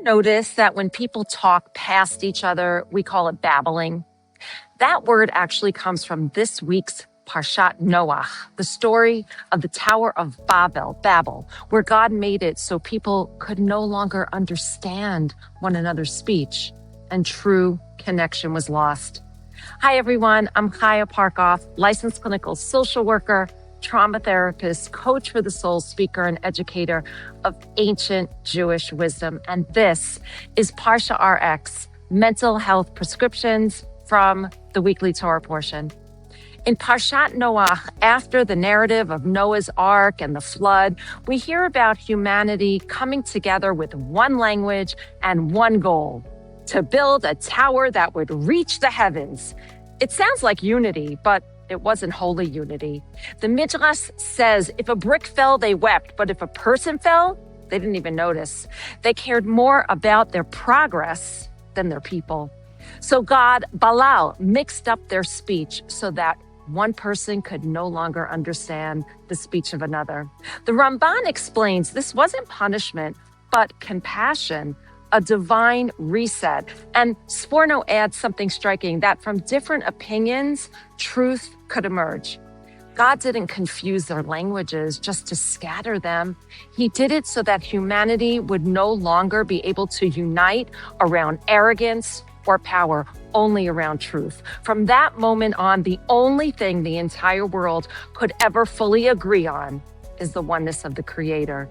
Notice that when people talk past each other, we call it babbling? That word actually comes from this week's Parshat Noach, the story of the Tower of Babble, where God made it so people could no longer understand one another's speech and true connection was lost. Hi, everyone. I'm Chaya Parkoff, licensed clinical social worker, trauma therapist, coach for the soul, speaker, and educator of ancient Jewish wisdom. And this is ParshaRx, mental health prescriptions from the weekly Torah portion. In Parshat Noach, after the narrative of Noah's Ark and the flood, we hear about humanity coming together with one language and one goal: to build a tower that would reach the heavens. It sounds like unity, but it wasn't holy unity. The Midrash says if a brick fell, they wept, but if a person fell, they didn't even notice. They cared more about their progress than their people. So God, Babble, mixed up their speech so that one person could no longer understand the speech of another. The Ramban explains this wasn't punishment, but compassion, a divine reset. And Sforno adds something striking, that from different opinions, truth could emerge. God didn't confuse their languages just to scatter them. He did it so that humanity would no longer be able to unite around arrogance or power, only around truth. From that moment on, the only thing the entire world could ever fully agree on is the oneness of the Creator.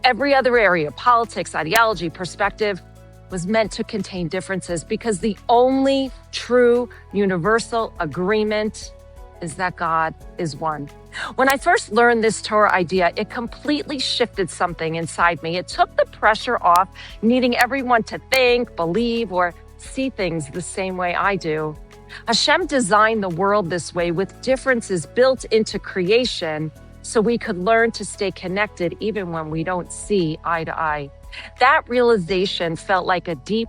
Every other area, politics, ideology, perspective, was meant to contain differences because the only true universal agreement is that God is one. When I first learned this Torah idea, it completely shifted something inside me. It took the pressure off needing everyone to think, believe, or see things the same way I do. Hashem designed the world this way with differences built into creation so we could learn to stay connected even when we don't see eye to eye. That realization felt like a deep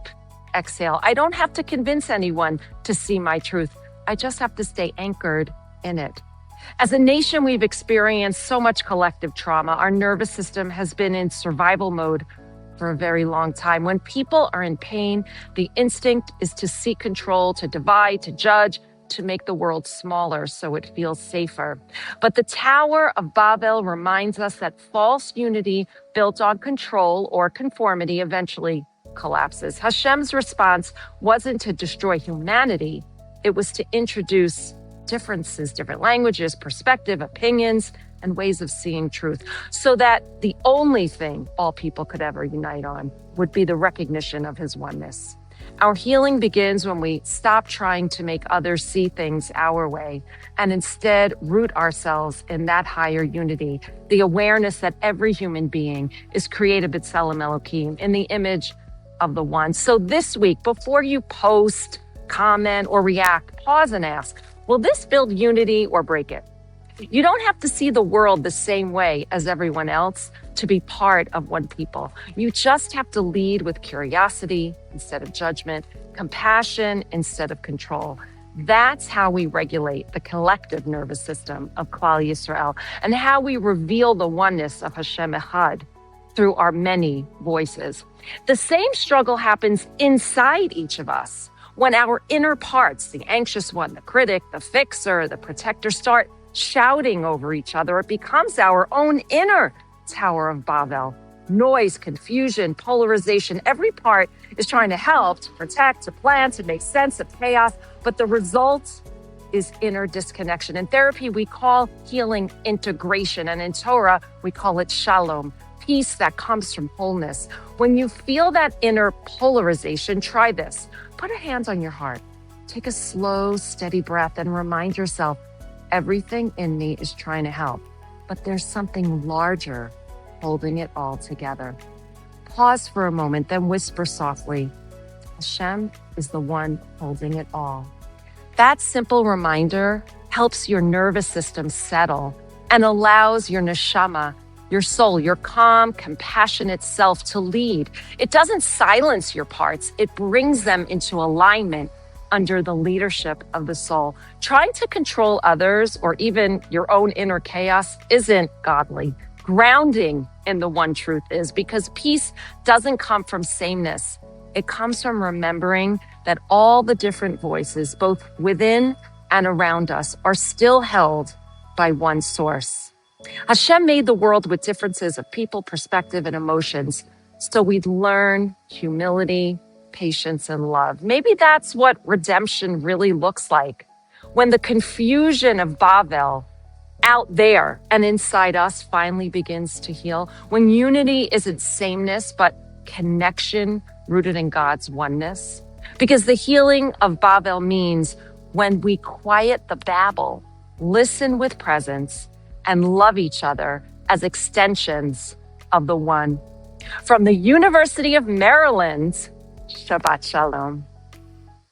exhale. I don't have to convince anyone to see my truth. I just have to stay anchored in it. As a nation, we've experienced so much collective trauma. Our nervous system has been in survival mode for a very long time. When people are in pain, the instinct is to seek control, to divide, to judge, to make the world smaller so it feels safer. But the Tower of Babel reminds us that false unity built on control or conformity eventually collapses. Hashem's response wasn't to destroy humanity. It was to introduce differences, different languages, perspective, opinions, and ways of seeing truth, so that the only thing all people could ever unite on would be the recognition of His oneness. Our healing begins when we stop trying to make others see things our way and instead root ourselves in that higher unity, the awareness that every human being is created b'tselem Elokim, in the image of the One. So this week, before you post, comment, or react, pause and ask, will this build unity or break it? You don't have to see the world the same way as everyone else to be part of one people. You just have to lead with curiosity instead of judgment, compassion instead of control. That's how we regulate the collective nervous system of Klal Yisrael and how we reveal the oneness of Hashem Echad through our many voices. The same struggle happens inside each of us. When our inner parts, the anxious one, the critic, the fixer, the protector, start shouting over each other, it becomes our own inner Tower of Babel. Noise, confusion, polarization, every part is trying to help, to protect, to plan, to make sense of chaos, but the result is inner disconnection. In therapy, we call healing integration, and in Torah, we call it shalom, peace that comes from wholeness. When you feel that inner polarization, try this. Put a hand on your heart. Take a slow, steady breath and remind yourself, everything in me is trying to help, but there's something larger holding it all together. Pause for a moment, then whisper softly, Hashem is the one holding it all. That simple reminder helps your nervous system settle and allows your neshama, your soul, your calm, compassionate self to lead. It doesn't silence your parts. It brings them into alignment under the leadership of the soul. Trying to control others or even your own inner chaos isn't godly. grounding in the one truth is, because peace doesn't come from sameness. It comes from remembering that all the different voices, both within and around us, are still held by one source. Hashem made the world with differences of people, perspective, and emotions, so we'd learn humility, patience, and love. Maybe that's what redemption really looks like. When the confusion of Babel out there and inside us finally begins to heal. When unity isn't sameness, but connection rooted in God's oneness. Because the healing of Babel means when we quiet the babble, listen with presence, and love each other as extensions of the one. From the University of Maryland, Shabbat Shalom.